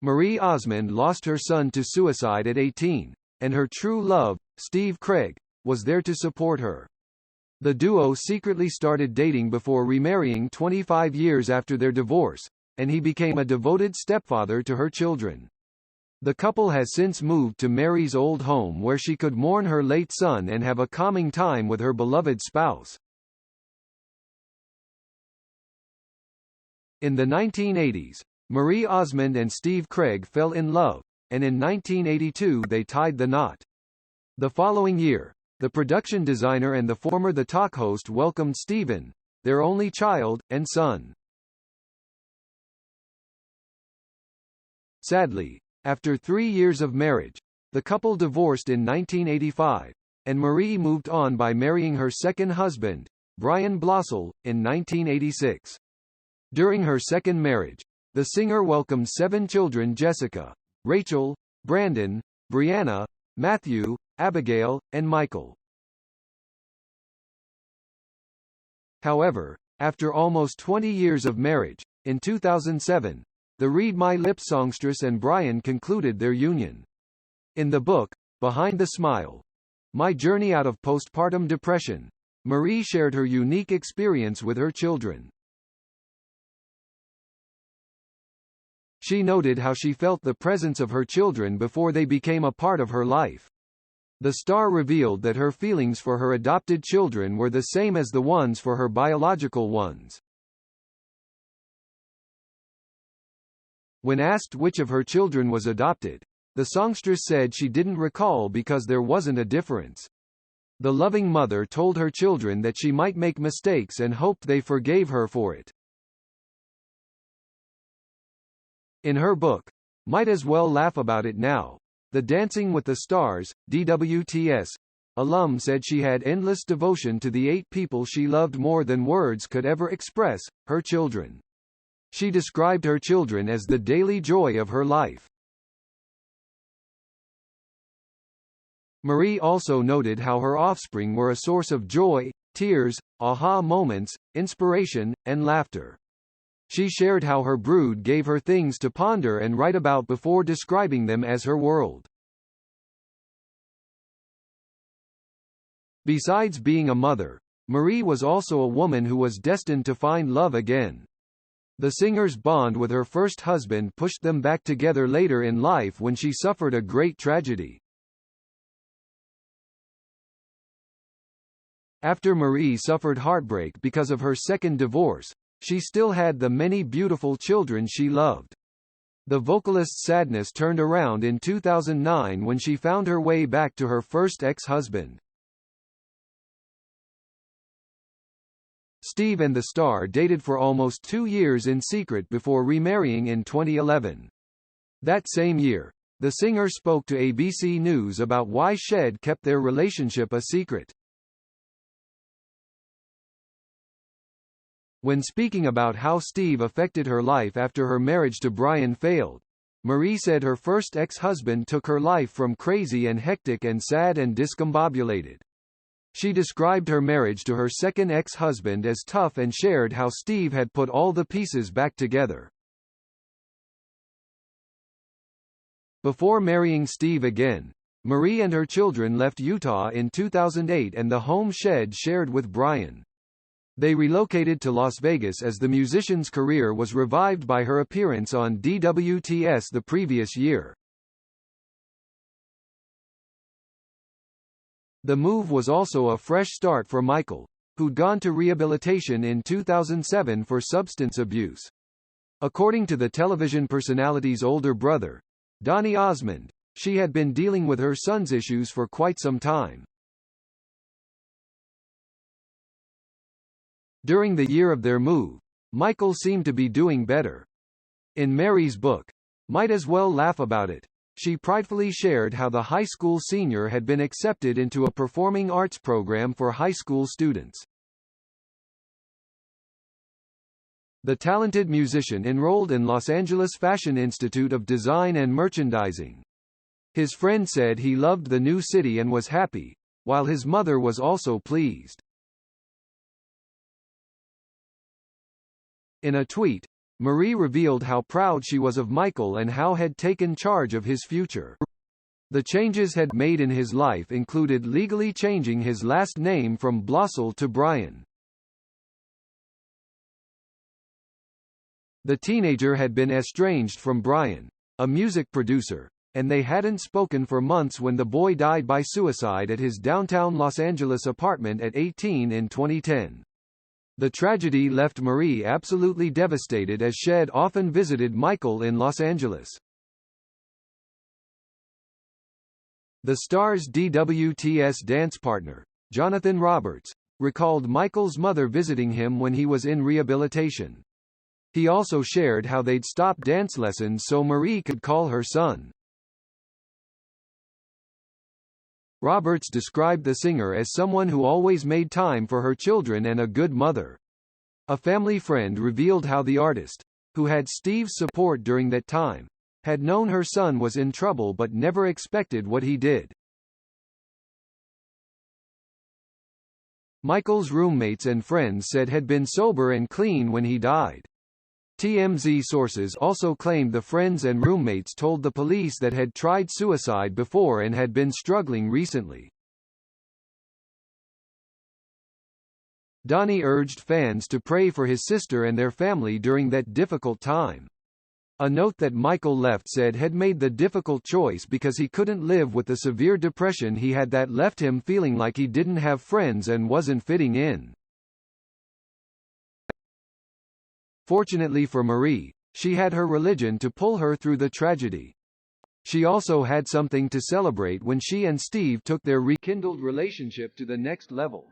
Marie Osmond lost her son to suicide at 18, and her true love, Steve Craig, was there to support her. The duo secretly started dating before remarrying 25 years after their divorce, and he became a devoted stepfather to her children. The couple has since moved to Marie's old home where she could mourn her late son and have a calming time with her beloved spouse. In the 1980s, Marie Osmond and Steve Craig fell in love, and in 1982 they tied the knot. The following year, the production designer and the former The Talk host welcomed Stephen, their only child, and son. Sadly, after 3 years of marriage, the couple divorced in 1985, and Marie moved on by marrying her second husband, Brian Blossel, in 1986. During her second marriage, the singer welcomed 7 children: Jessica, Rachel, Brandon, Brianna, Matthew, Abigail, and Michael. However, after almost 20 years of marriage, in 2007, the Read My Lips songstress and Brian concluded their union. In the book, Behind the Smile: My Journey Out of Postpartum Depression, Marie shared her unique experience with her children. She noted how she felt the presence of her children before they became a part of her life. The star revealed that her feelings for her adopted children were the same as the ones for her biological ones. When asked which of her children was adopted, the songstress said she didn't recall because there wasn't a difference. The loving mother told her children that she might make mistakes and hoped they forgave her for it. In her book, Might As Well Laugh About It Now, the Dancing with the Stars, DWTS, alum said she had endless devotion to the 8 people she loved more than words could ever express, her children. She described her children as the daily joy of her life. Marie also noted how her offspring were a source of joy, tears, aha moments, inspiration, and laughter. She shared how her brood gave her things to ponder and write about before describing them as her world. Besides being a mother, Marie was also a woman who was destined to find love again. The singer's bond with her first husband pushed them back together later in life when she suffered a great tragedy. After Marie suffered heartbreak because of her second divorce, she still had the many beautiful children she loved. The vocalist's sadness turned around in 2009 when she found her way back to her first ex-husband. Steve and the star dated for almost 2 years in secret before remarrying in 2011. That same year, the singer spoke to ABC News about why she'd kept their relationship a secret. When speaking about how Steve affected her life after her marriage to Brian failed, Marie said her first ex-husband took her life from crazy and hectic and sad and discombobulated. She described her marriage to her second ex-husband as tough and shared how Steve had put all the pieces back together. Before marrying Steve again, Marie and her children left Utah in 2008 and the home she'd shared with Brian. They relocated to Las Vegas as the musician's career was revived by her appearance on DWTS the previous year. The move was also a fresh start for Michael, who'd gone to rehabilitation in 2007 for substance abuse. According to the television personality's older brother, Donnie Osmond, she had been dealing with her son's issues for quite some time. During the year of their move, Michael seemed to be doing better. In Marie's book, Might As Well Laugh About It, she pridefully shared how the high school senior had been accepted into a performing arts program for high school students. The talented musician enrolled in Los Angeles Fashion Institute of Design and Merchandising. His friend said he loved the new city and was happy, while his mother was also pleased. In a tweet, Marie revealed how proud she was of Michael and how had taken charge of his future. The changes had made in his life included legally changing his last name from Blossel to Bryan. The teenager had been estranged from Bryan, a music producer, and they hadn't spoken for months when the boy died by suicide at his downtown Los Angeles apartment at 18 in 2010. The tragedy left Marie absolutely devastated as she'd often visited Michael in Los Angeles. The star's DWTS dance partner, Jonathan Roberts, recalled Michael's mother visiting him when he was in rehabilitation. He also shared how they'd stop dance lessons so Marie could call her son. Roberts described the singer as someone who always made time for her children and a good mother. A family friend revealed how the artist, who had Steve's support during that time, had known her son was in trouble but never expected what he did. Michael's roommates and friends said had been sober and clean when he died. TMZ sources also claimed the friends and roommates told the police that had tried suicide before and had been struggling recently. Donnie urged fans to pray for his sister and their family during that difficult time. A note that Michael left said had made the difficult choice because he couldn't live with the severe depression he had that left him feeling like he didn't have friends and wasn't fitting in. Fortunately for Marie, she had her religion to pull her through the tragedy. She also had something to celebrate when she and Steve took their rekindled relationship to the next level.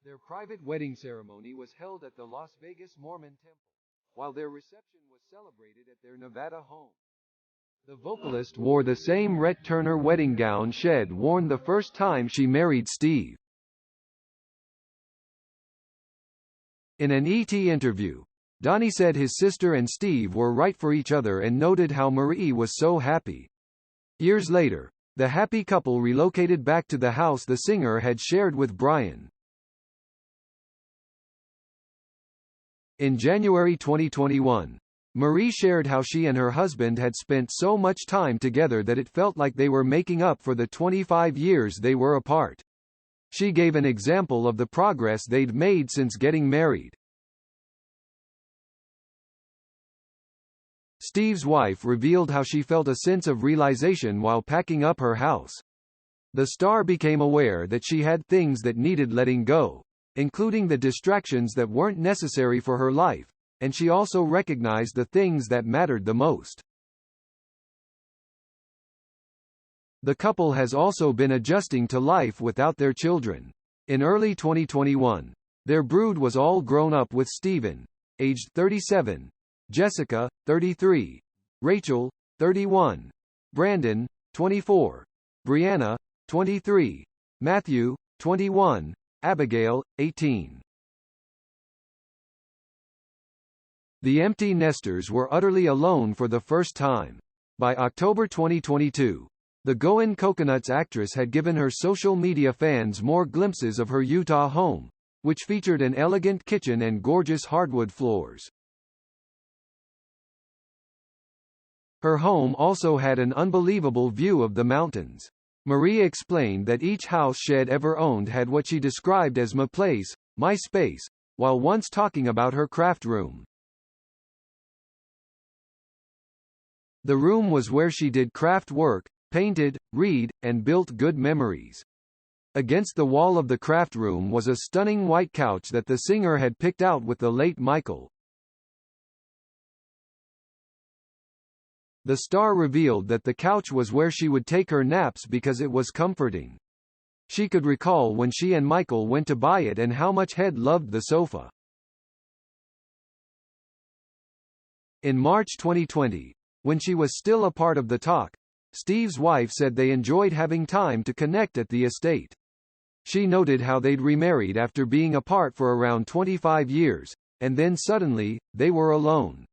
Their private wedding ceremony was held at the Las Vegas Mormon Temple, while their reception was celebrated at their Nevada home. The vocalist wore the same Rhett Turner wedding gown she'd worn the first time she married Steve. In an ET interview, Donnie said his sister and Steve were right for each other and noted how Marie was so happy. Years later, the happy couple relocated back to the house the singer had shared with Bryan. In January 2021, Marie shared how she and her husband had spent so much time together that it felt like they were making up for the 25 years they were apart. She gave an example of the progress they'd made since getting married. Steve's wife revealed how she felt a sense of realization while packing up her house. The star became aware that she had things that needed letting go, including the distractions that weren't necessary for her life, and she also recognized the things that mattered the most. The couple has also been adjusting to life without their children. In early 2021, their brood was all grown up with Stephen, aged 37, Jessica, 33, Rachel, 31, Brandon, 24, Brianna, 23, Matthew, 21, Abigail, 18. The empty nesters were utterly alone for the first time. By October 2022, the Goin' Coconuts actress had given her social media fans more glimpses of her Utah home, which featured an elegant kitchen and gorgeous hardwood floors. Her home also had an unbelievable view of the mountains. Marie explained that each house she'd ever owned had what she described as my place, my space, while once talking about her craft room. The room was where she did craft work, painted, read, and built good memories. Against the wall of the craft room was a stunning white couch that the singer had picked out with the late Michael. The star revealed that the couch was where she would take her naps because it was comforting. She could recall when she and Michael went to buy it and how much Head loved the sofa. In March 2020, when she was still a part of the talk, Steve's wife said they enjoyed having time to connect at the estate. She noted how they'd remarried after being apart for around 25 years, and then suddenly, they were alone.